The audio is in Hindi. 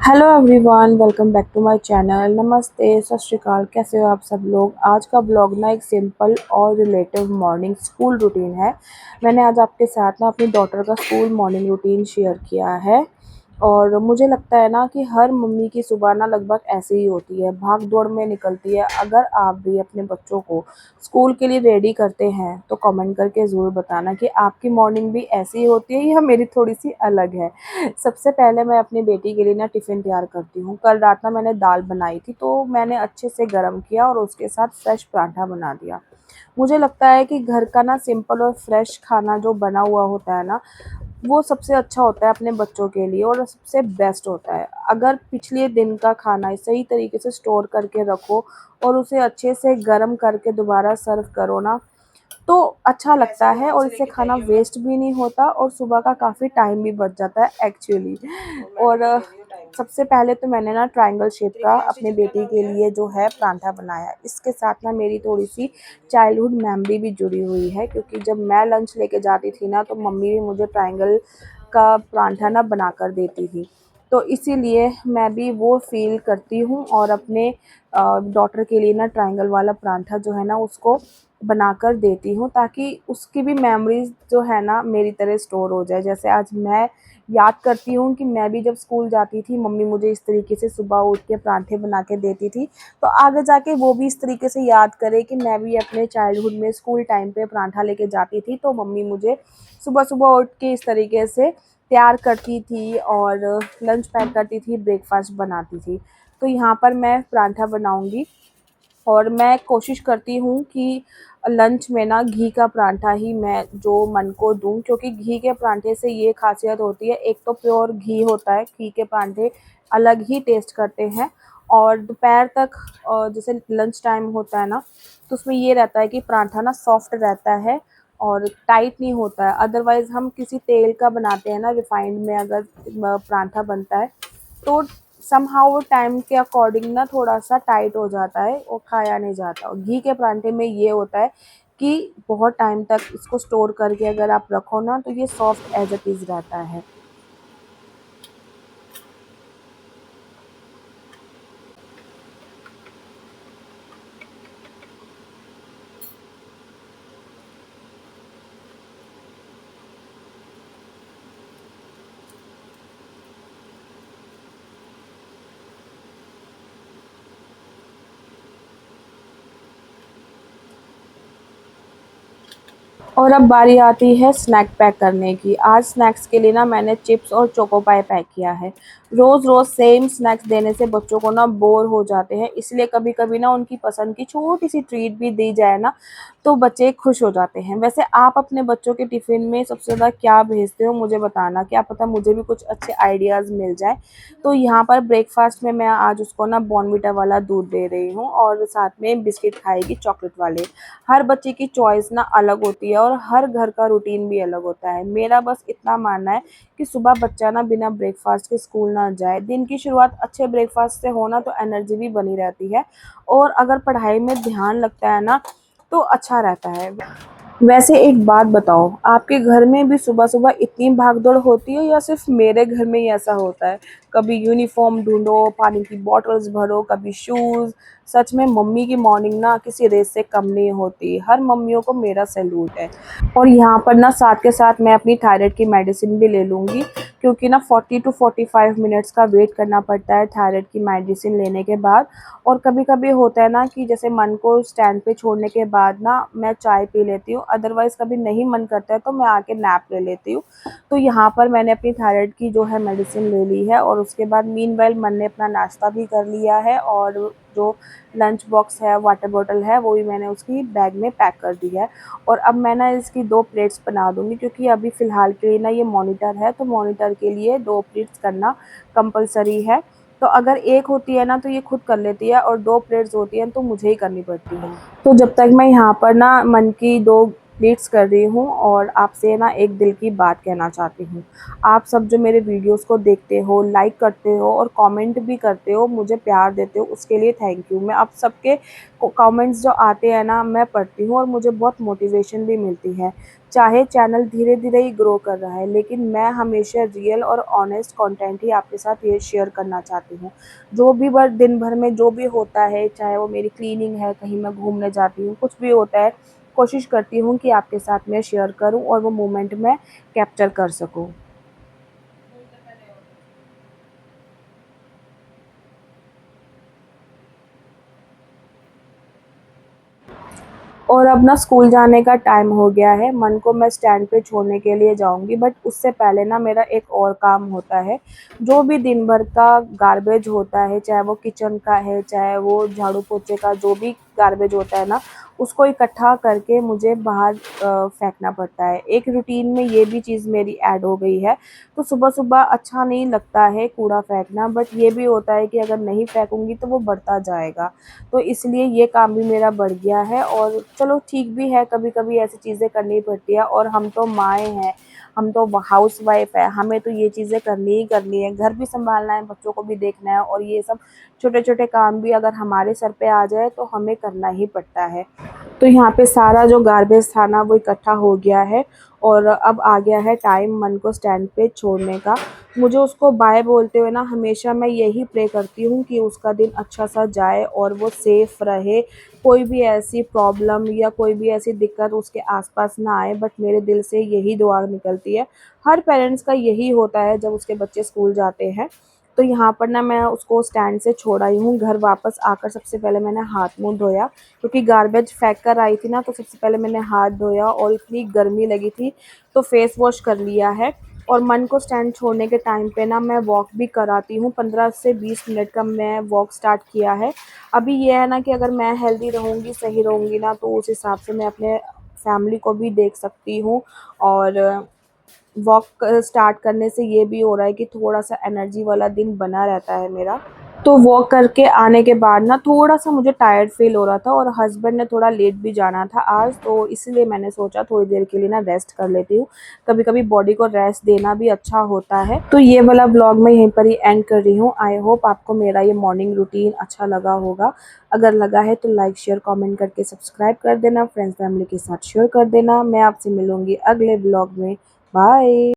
Hello everyone, welcome back to my channel. नमस्ते, सत श्री अकाल। कैसे हो आप सब लोग। आज का ब्लॉग ना एक सिंपल और रिलेटिव मॉर्निंग स्कूल रूटीन है। मैंने आज आपके साथ ना अपनी डॉटर का स्कूल मॉर्निंग रूटीन शेयर किया है। और मुझे लगता है ना कि हर मम्मी की सुबह ना लगभग ऐसे ही होती है, भाग दौड़ में निकलती है। अगर आप भी अपने बच्चों को स्कूल के लिए रेडी करते हैं तो कमेंट करके ज़रूर बताना कि आपकी मॉर्निंग भी ऐसी ही होती है या मेरी थोड़ी सी अलग है। सबसे पहले मैं अपनी बेटी के लिए ना टिफ़िन तैयार करती हूँ। कल रात ना मैंने दाल बनाई थी तो मैंने अच्छे से गरम किया और उसके साथ फ्रेश पराठा बना दिया। मुझे लगता है कि घर का ना सिंपल और फ्रेश खाना जो बना हुआ होता है ना, वो सबसे अच्छा होता है अपने बच्चों के लिए और सबसे बेस्ट होता है। अगर पिछले दिन का खाना सही तरीके से स्टोर करके रखो और उसे अच्छे से गरम करके दोबारा सर्व करो ना, तो अच्छा लगता है और इससे खाना वेस्ट भी नहीं होता और सुबह का काफ़ी टाइम भी बच जाता है एक्चुअली। और सबसे पहले तो मैंने ना ट्रायंगल शेप का अपने बेटी के लिए जो है परांठा बनाया। इसके साथ ना मेरी थोड़ी-सी चाइल्डहुड मेमोरी भी जुड़ी हुई है, क्योंकि जब मैं लंच लेके जाती थी ना तो मम्मी भी मुझे ट्रायंगल का परांठा ना बनाकर देती थी। तो इसीलिए मैं भी वो फ़ील करती हूँ और अपने डॉटर के लिए ना ट्रायंगल वाला परांठा जो है ना उसको बनाकर देती हूँ, ताकि उसकी भी मेमोरीज़ जो है ना मेरी तरह स्टोर हो जाए। जैसे आज मैं याद करती हूँ कि मैं भी जब स्कूल जाती थी, मम्मी मुझे इस तरीके से सुबह उठ के पराठे बना के देती थी। तो आगे जाके वो भी इस तरीके से याद करे कि मैं भी अपने चाइल्डहुड में स्कूल टाइम पे पराठा लेके जाती थी, तो मम्मी मुझे सुबह-सुबह उठ के इस तरीके से तैयार करती थी और लंच पैक करती थी, ब्रेकफ़ास्ट बनाती थी। तो यहाँ पर मैं पराठा बनाऊँगी और मैं कोशिश करती हूँ कि लंच में ना घी का पराठा ही मैं जो मन को दूँ, क्योंकि घी के पराठे से ये ख़ासियत होती है, एक तो प्योर घी होता है, घी के पराठे अलग ही टेस्ट करते हैं। और दोपहर तक जैसे लंच टाइम होता है ना, तो उसमें ये रहता है कि पराठा ना सॉफ्ट रहता है और टाइट नहीं होता है। अदरवाइज़ हम किसी तेल का बनाते हैं ना, रिफाइंड में अगर पराठा बनता है तो समहाउ वो टाइम के अकॉर्डिंग ना थोड़ा-सा टाइट हो जाता है और खाया नहीं जाता। और घी के पराठे में ये होता है कि बहुत टाइम तक इसको स्टोर करके अगर आप रखो ना तो ये सॉफ्ट एज़ इट इज़ रहता है। और अब बारी आती है स्नैक पैक करने की। आज स्नैक्स के लिए ना मैंने चिप्स और चोको पाई पैक किया है। रोज़-रोज़ सेम स्नैक्स देने से बच्चों को ना बोर हो जाते हैं, इसलिए कभी-कभी ना उनकी पसंद की छोटी-सी ट्रीट भी दी जाए ना, तो बच्चे खुश हो जाते हैं। वैसे आप अपने बच्चों के टिफ़िन में सबसे ज़्यादा क्या भेजते हो मुझे बताना, क्या पता मुझे भी कुछ अच्छे आइडियाज़ मिल जाएँ। तो यहाँ पर ब्रेकफ़ास्ट में मैं आज उसको ना बॉर्नविटा वाला दूध दे रही हूँ और साथ में बिस्किट खाएगी चॉकलेट वाले। हर बच्चे की चॉइस ना अलग होती है और हर घर का रूटीन भी अलग होता है। मेरा बस इतना मानना है कि सुबह बच्चा ना बिना ब्रेकफ़ास्ट के स्कूल ना जाए। दिन की शुरुआत अच्छे ब्रेकफ़ास्ट से हो ना तो एनर्जी भी बनी रहती है और अगर पढ़ाई में ध्यान लगता है ना तो अच्छा रहता है। वैसे एक बात बताओ, आपके घर में भी सुबह-सुबह इतनी भाग-दौड़ होती है या सिर्फ़ मेरे घर में ही ऐसा होता है? कभी यूनिफ़ॉर्म ढूँढो, पानी की बॉटल्स भरो, कभी शूज़। सच में मम्मी की मॉर्निंग ना किसी रेस से कम नहीं होती। हर मम्मियों को मेरा सैल्यूट है। और यहाँ पर ना साथ के साथ मैं अपनी थायराइड की मेडिसिन भी ले लूँगी, क्योंकि ना 40 टू 45 मिनट्स का वेट करना पड़ता है थायराइड की मेडिसिन लेने के बाद। और कभी-कभी होता है ना कि जैसे मन को स्टैंड पे छोड़ने के बाद ना मैं चाय पी लेती हूँ, अदरवाइज़ कभी नहीं मन करता है तो मैं आके नैप ले लेती हूँ। तो यहाँ पर मैंने अपनी थायराइड की जो है मेडिसिन ले ली है और उसके बाद मीनवाइल मन ने अपना नाश्ता भी कर लिया है और जो लंच बॉक्स है, वाटर बॉटल है, वो भी मैंने उसकी बैग में पैक कर दी है। और अब मैं ना इसकी 2 प्लेट्स बना दूँगी, क्योंकि अभी फ़िलहाल के लिए ना ये मॉनिटर है, तो मॉनिटर के लिए 2 प्लेट्स करना कंपल्सरी है। तो अगर एक होती है ना तो ये खुद कर लेती है और 2 प्लेट्स होती हैं तो मुझे ही करनी पड़ती हैं। तो जब तक मैं यहाँ पर ना मन की 2 लीड्स कर रही हूँ और आपसे ना एक दिल की बात कहना चाहती हूँ। आप सब जो मेरे वीडियोस को देखते हो, लाइक करते हो और कमेंट भी करते हो, मुझे प्यार देते हो, उसके लिए थैंक यू। मैं आप सबके कमेंट्स जो आते हैं ना, मैं पढ़ती हूँ और मुझे बहुत मोटिवेशन भी मिलती है। चाहे चैनल धीरे-धीरे ही ग्रो कर रहा है, लेकिन मैं हमेशा रियल और ऑनेस्ट कंटेंट ही आपके साथ ये शेयर करना चाहती हूँ। जो भी दिन भर में जो भी होता है, चाहे वो मेरी क्लीनिंग है, कहीं मैं घूमने जाती हूँ, कुछ भी होता है, कोशिश करती हूँ कि आपके साथ मैं शेयर करूँ और वो मोमेंट मैं कैप्चर कर सकूँ। और अब ना स्कूल जाने का टाइम हो गया है, मन को मैं स्टैंड पे छोड़ने के लिए जाऊँगी, बट उससे पहले ना मेरा एक और काम होता है। जो भी दिन भर का गार्बेज होता है, चाहे वो किचन का है, चाहे वो झाड़ू-पोछे का जो भी गार्बेज होता है ना, उसको इकट्ठा करके मुझे बाहर फेंकना पड़ता है। एक रूटीन में ये भी चीज़ मेरी ऐड हो गई है, तो सुबह-सुबह अच्छा नहीं लगता है कूड़ा फेंकना, बट ये भी होता है कि अगर नहीं फेंकूँगी तो वो बढ़ता जाएगा। तो इसलिए ये काम भी मेरा बढ़ गया है और चलो ठीक भी है, कभी-कभी ऐसी चीज़ें करनी पड़ती है और हम तो माएँ हैं, हम तो हाउसवाइफ़ है, हमें तो ये चीज़ें करनी ही करनी है, घर भी सँभालना है, बच्चों को भी देखना है और ये सब छोटे-छोटे काम भी अगर हमारे सर पे आ जाए तो हमें करना ही पड़ता है। तो यहाँ पे सारा जो गार्बेज था ना वो इकट्ठा हो गया है और अब आ गया है टाइम मन को स्टैंड पे छोड़ने का। मुझे उसको बाय बोलते हुए ना हमेशा मैं यही प्रे करती हूँ कि उसका दिन अच्छा सा जाए और वो सेफ रहे। कोई भी ऐसी प्रॉब्लम या कोई भी ऐसी दिक्कत उसके आस-पास ना आए, बट मेरे दिल से यही दुआ निकलती है। हर पेरेंट्स का यही होता है जब उसके बच्चे स्कूल जाते हैं। तो यहाँ पर ना मैं उसको स्टैंड से छोड़ आई हूँ, घर वापस आकर सबसे पहले मैंने हाथ-मुँह धोया, क्योंकि गार्बेज फेंक कर आई थी ना, तो सबसे पहले मैंने हाथ धोया और इतनी गर्मी लगी थी तो फेस वॉश कर लिया है। और मन को स्टैंड छोड़ने के टाइम पे ना मैं वॉक भी कराती हूँ, 15 से 20 मिनट का मैं वॉक स्टार्ट किया है। अभी ये है ना कि अगर मैं हेल्दी रहूँगी, सही रहूँगी ना, तो उस हिसाब से मैं अपने फैमिली को भी देख सकती हूँ और वॉक स्टार्ट करने से ये भी हो रहा है कि थोड़ा-सा एनर्जी वाला दिन बना रहता है मेरा। तो वॉक करके आने के बाद ना थोड़ा-सा मुझे टायर्ड फ़ील हो रहा था और हस्बैंड ने थोड़ा लेट भी जाना था आज, तो इसलिए मैंने सोचा थोड़ी देर के लिए ना रेस्ट कर लेती हूँ। कभी-कभी बॉडी को रेस्ट देना भी अच्छा होता है। तो ये वाला व्लॉग मैं यहीं पर ही एंड कर रही हूँ। आई होप आपको मेरा ये मॉर्निंग रूटीन अच्छा लगा होगा। अगर लगा है तो लाइक, शेयर, कमेंट करके सब्सक्राइब कर देना, फ्रेंड्स फैमिली के साथ शेयर कर देना। मैं आपसे मिलूँगी अगले व्लॉग में। बाय।